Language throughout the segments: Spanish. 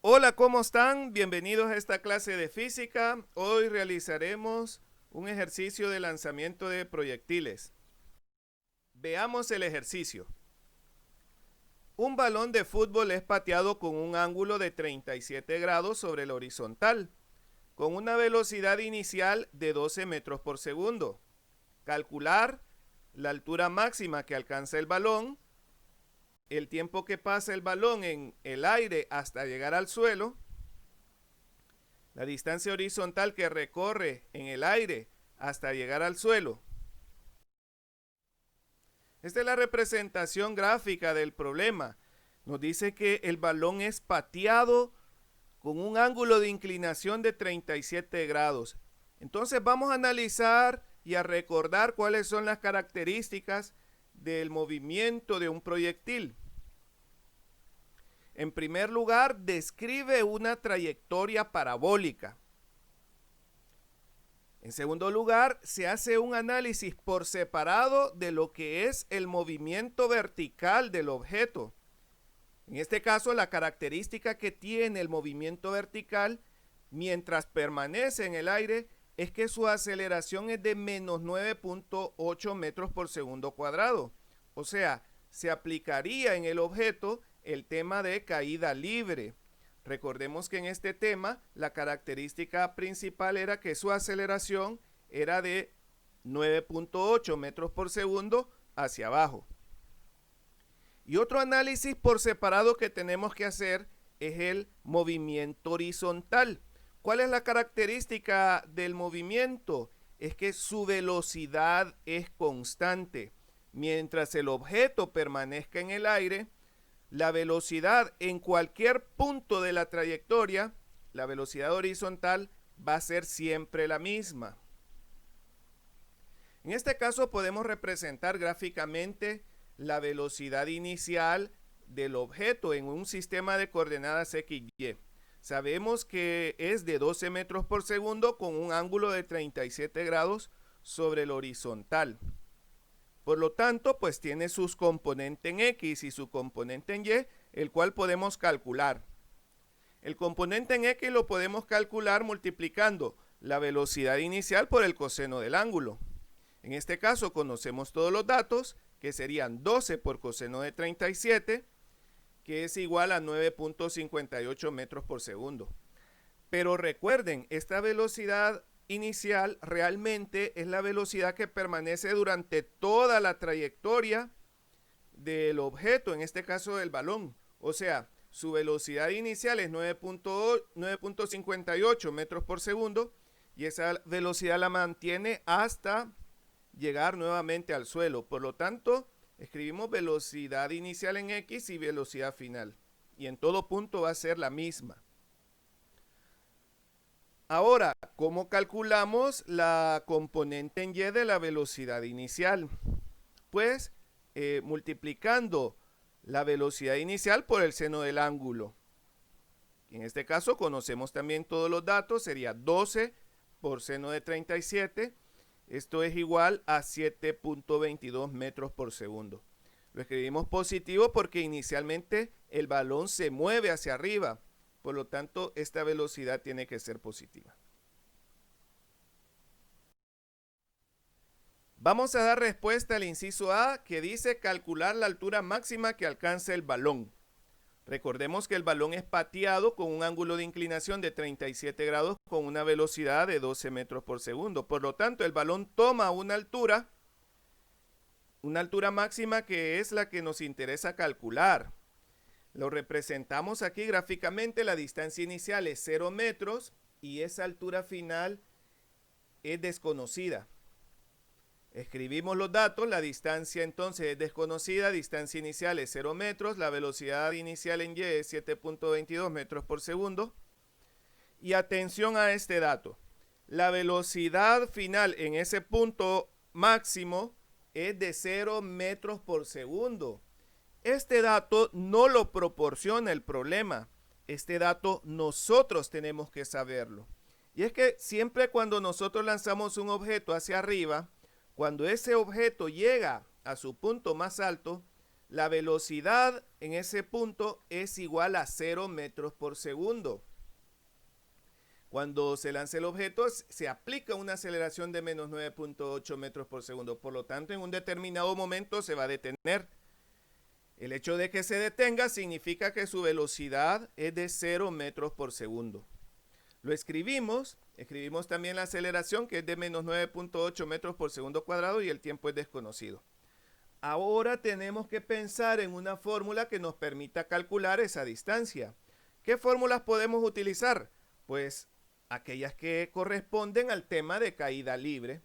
Hola, ¿cómo están? Bienvenidos a esta clase de física. Hoy realizaremos un ejercicio de lanzamiento de proyectiles. Veamos el ejercicio. Un balón de fútbol es pateado con un ángulo de 37 grados sobre el horizontal, con una velocidad inicial de 12 metros por segundo. Calcular la altura máxima que alcanza el balón, el tiempo que pasa el balón en el aire hasta llegar al suelo, la distancia horizontal que recorre en el aire hasta llegar al suelo. Esta es la representación gráfica del problema. Nos dice que el balón es pateado con un ángulo de inclinación de 37 grados. Entonces vamos a analizar y a recordar cuáles son las características del movimiento de un proyectil. En primer lugar, describe una trayectoria parabólica. En segundo lugar, se hace un análisis por separado de lo que es el movimiento vertical del objeto. En este caso, la característica que tiene el movimiento vertical mientras permanece en el aire es que su aceleración es de menos 9.8 metros por segundo cuadrado. O sea, se aplicaría en el objeto el tema de caída libre. Recordemos que en este tema la característica principal era que su aceleración era de 9.8 metros por segundo hacia abajo. Y otro análisis por separado que tenemos que hacer es el movimiento horizontal. ¿Cuál es la característica del movimiento? Es que su velocidad es constante. Mientras el objeto permanezca en el aire, la velocidad en cualquier punto de la trayectoria, la velocidad horizontal va a ser siempre la misma. En este caso podemos representar gráficamente la velocidad inicial del objeto en un sistema de coordenadas XY. Sabemos que es de 12 metros por segundo con un ángulo de 37 grados sobre el horizontal. Por lo tanto, pues tiene sus componentes en X y su componente en Y, el cual podemos calcular. El componente en X lo podemos calcular multiplicando la velocidad inicial por el coseno del ángulo. En este caso conocemos todos los datos, que serían 12 por coseno de 37, que es igual a 9.58 metros por segundo. Pero recuerden, esta velocidad inicial realmente es la velocidad que permanece durante toda la trayectoria del objeto, en este caso del balón. O sea, su velocidad inicial es 9.58 metros por segundo y esa velocidad la mantiene hasta llegar nuevamente al suelo. Por lo tanto, escribimos velocidad inicial en X y velocidad final. Y en todo punto va a ser la misma. Ahora, ¿cómo calculamos la componente en Y de la velocidad inicial? Pues multiplicando la velocidad inicial por el seno del ángulo. En este caso conocemos también todos los datos, sería 12 por seno de 37. Esto es igual a 7.22 metros por segundo. Lo escribimos positivo porque inicialmente el balón se mueve hacia arriba. Por lo tanto, esta velocidad tiene que ser positiva. Vamos a dar respuesta al inciso A, que dice calcular la altura máxima que alcanza el balón. Recordemos que el balón es pateado con un ángulo de inclinación de 37 grados con una velocidad de 12 metros por segundo. Por lo tanto, el balón toma una altura máxima que es la que nos interesa calcular. Lo representamos aquí gráficamente, la distancia inicial es 0 metros y esa altura final es desconocida. Escribimos los datos, la distancia entonces es desconocida, distancia inicial es 0 metros, la velocidad inicial en Y es 7.22 metros por segundo. Y atención a este dato, la velocidad final en ese punto máximo es de 0 metros por segundo. Este dato no lo proporciona el problema, este dato nosotros tenemos que saberlo. Y es que siempre cuando nosotros lanzamos un objeto hacia arriba, cuando ese objeto llega a su punto más alto, la velocidad en ese punto es igual a 0 metros por segundo. Cuando se lanza el objeto, se aplica una aceleración de menos 9.8 metros por segundo. Por lo tanto, en un determinado momento se va a detener. El hecho de que se detenga significa que su velocidad es de 0 metros por segundo. Lo escribimos también la aceleración, que es de menos 9.8 metros por segundo cuadrado, y el tiempo es desconocido. Ahora tenemos que pensar en una fórmula que nos permita calcular esa distancia. ¿Qué fórmulas podemos utilizar? Pues aquellas que corresponden al tema de caída libre,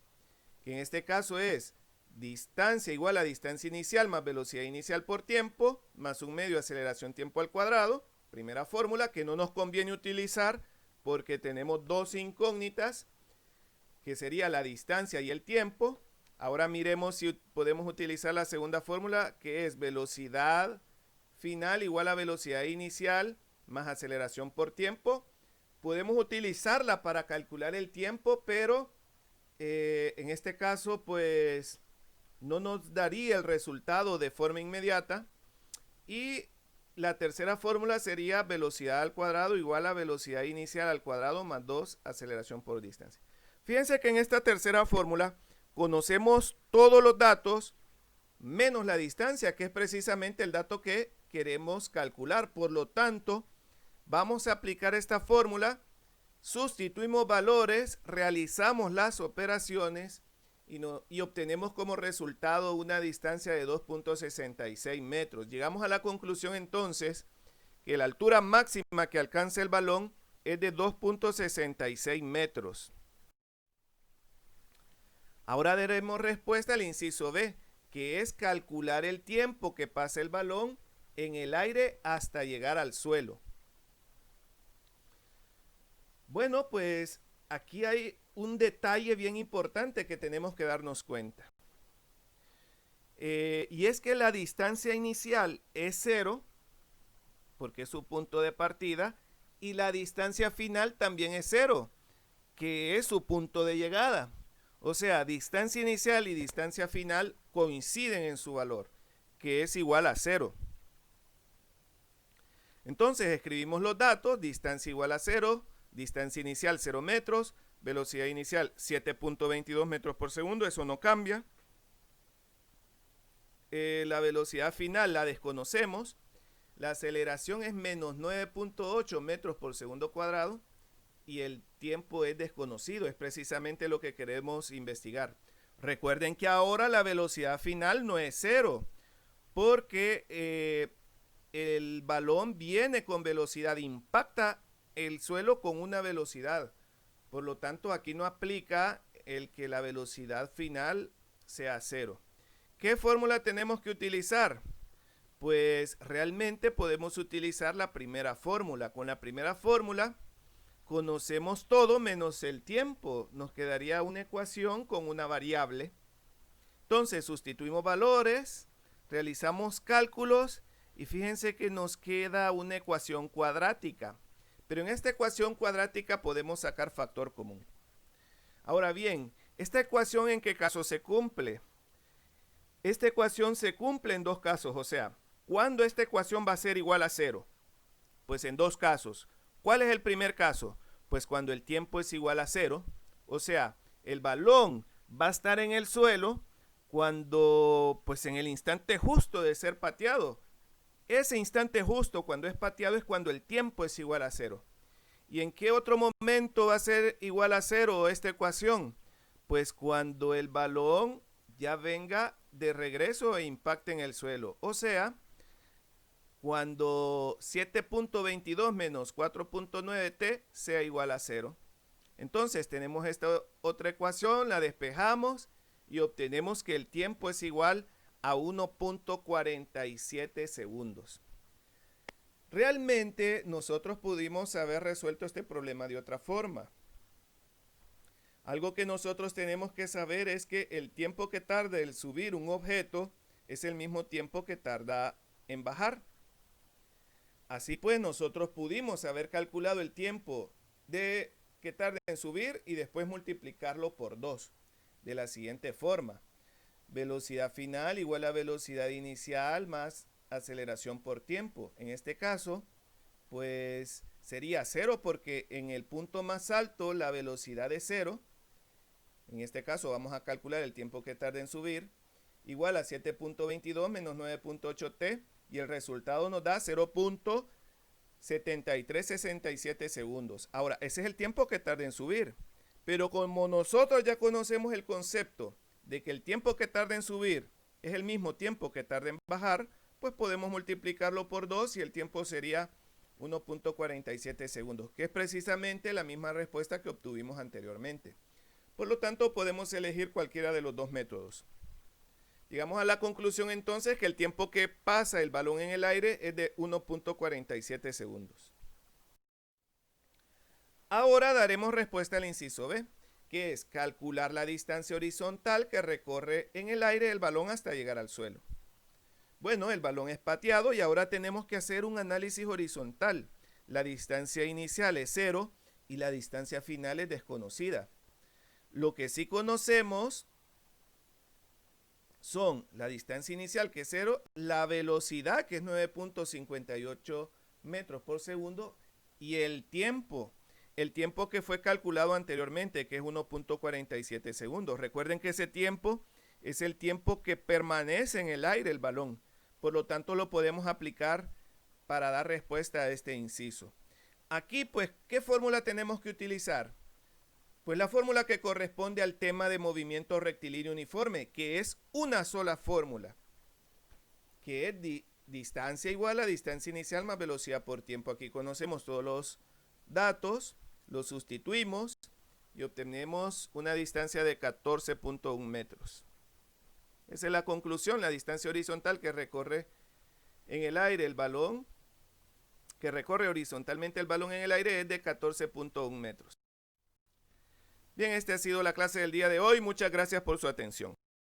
que en este caso es distancia igual a distancia inicial más velocidad inicial por tiempo, más un medio aceleración tiempo al cuadrado. Primera fórmula que no nos conviene utilizar porque tenemos dos incógnitas, que sería la distancia y el tiempo. Ahora miremos si podemos utilizar la segunda fórmula, que es velocidad final igual a velocidad inicial más aceleración por tiempo. Podemos utilizarla para calcular el tiempo, pero en este caso pues no nos daría el resultado de forma inmediata. Y la tercera fórmula sería velocidad al cuadrado igual a velocidad inicial al cuadrado más 2 aceleración por distancia. Fíjense que en esta tercera fórmula conocemos todos los datos menos la distancia, que es precisamente el dato que queremos calcular. Por lo tanto, vamos a aplicar esta fórmula, sustituimos valores, realizamos las operaciones y obtenemos como resultado una distancia de 2.66 metros. Llegamos a la conclusión entonces que la altura máxima que alcanza el balón es de 2.66 metros. Ahora daremos respuesta al inciso B, que es calcular el tiempo que pasa el balón en el aire hasta llegar al suelo. Bueno, pues aquí hay un detalle bien importante que tenemos que darnos cuenta. Y es que la distancia inicial es 0, porque es su punto de partida, y la distancia final también es 0, que es su punto de llegada. O sea, distancia inicial y distancia final coinciden en su valor, que es igual a 0. Entonces escribimos los datos: distancia igual a 0, distancia inicial 0 metros, velocidad inicial 7.22 metros por segundo, eso no cambia. La velocidad final la desconocemos. La aceleración es menos 9.8 metros por segundo cuadrado y el tiempo es desconocido, es precisamente lo que queremos investigar. Recuerden que ahora la velocidad final no es 0, porque el balón viene con velocidad, impacta el suelo con una velocidad. Por lo tanto, aquí no aplica el que la velocidad final sea 0. ¿Qué fórmula tenemos que utilizar? Pues realmente podemos utilizar la primera fórmula. Con la primera fórmula conocemos todo menos el tiempo. Nos quedaría una ecuación con una variable. Entonces sustituimos valores, realizamos cálculos y fíjense que nos queda una ecuación cuadrática. Pero en esta ecuación cuadrática podemos sacar factor común. Ahora bien, ¿esta ecuación en qué caso se cumple? Esta ecuación se cumple en dos casos, o sea, ¿cuándo esta ecuación va a ser igual a 0? Pues en dos casos. ¿Cuál es el primer caso? Pues cuando el tiempo es igual a 0, o sea, el balón va a estar en el suelo cuando, pues en el instante justo de ser pateado. Ese instante justo cuando es pateado es cuando el tiempo es igual a 0. ¿Y en qué otro momento va a ser igual a 0 esta ecuación? Pues cuando el balón ya venga de regreso e impacte en el suelo. O sea, cuando 7.22 menos 4.9t sea igual a 0. Entonces tenemos esta otra ecuación, la despejamos y obtenemos que el tiempo es igual a 1.47 segundos. Realmente nosotros pudimos haber resuelto este problema de otra forma. Algo que nosotros tenemos que saber es que el tiempo que tarda en subir un objeto es el mismo tiempo que tarda en bajar. Así pues, nosotros pudimos haber calculado el tiempo que tarda en subir y después multiplicarlo por 2 de la siguiente forma. velocidad final igual a velocidad inicial más aceleración por tiempo. En este caso, pues sería 0 porque en el punto más alto la velocidad es 0. En este caso vamos a calcular el tiempo que tarda en subir, igual a 7.22 menos 9.8 t, y el resultado nos da 0.7367 segundos. Ahora, ese es el tiempo que tarda en subir, pero como nosotros ya conocemos el concepto de que el tiempo que tarda en subir es el mismo tiempo que tarda en bajar, pues podemos multiplicarlo por 2 y el tiempo sería 1.47 segundos, que es precisamente la misma respuesta que obtuvimos anteriormente. Por lo tanto, podemos elegir cualquiera de los dos métodos. Llegamos a la conclusión entonces que el tiempo que pasa el balón en el aire es de 1.47 segundos. Ahora daremos respuesta al inciso B, que es calcular la distancia horizontal que recorre en el aire el balón hasta llegar al suelo. Bueno, el balón es pateado y ahora tenemos que hacer un análisis horizontal. La distancia inicial es 0 y la distancia final es desconocida. Lo que sí conocemos son la distancia inicial, que es 0, la velocidad, que es 9.58 metros por segundo, y el tiempo que fue calculado anteriormente, que es 1.47 segundos. Recuerden que ese tiempo es el tiempo que permanece en el aire el balón. Por lo tanto, lo podemos aplicar para dar respuesta a este inciso. Aquí, pues, ¿qué fórmula tenemos que utilizar? Pues la fórmula que corresponde al tema de movimiento rectilíneo uniforme, que es una sola fórmula, que es distancia igual a distancia inicial más velocidad por tiempo. Aquí conocemos todos los datos, los sustituimos y obtenemos una distancia de 14.1 metros. Esa es la conclusión, la distancia horizontal que recorre en el aire el balón, que recorre horizontalmente el balón en el aire es de 14.1 metros. Bien, esta ha sido la clase del día de hoy. Muchas gracias por su atención.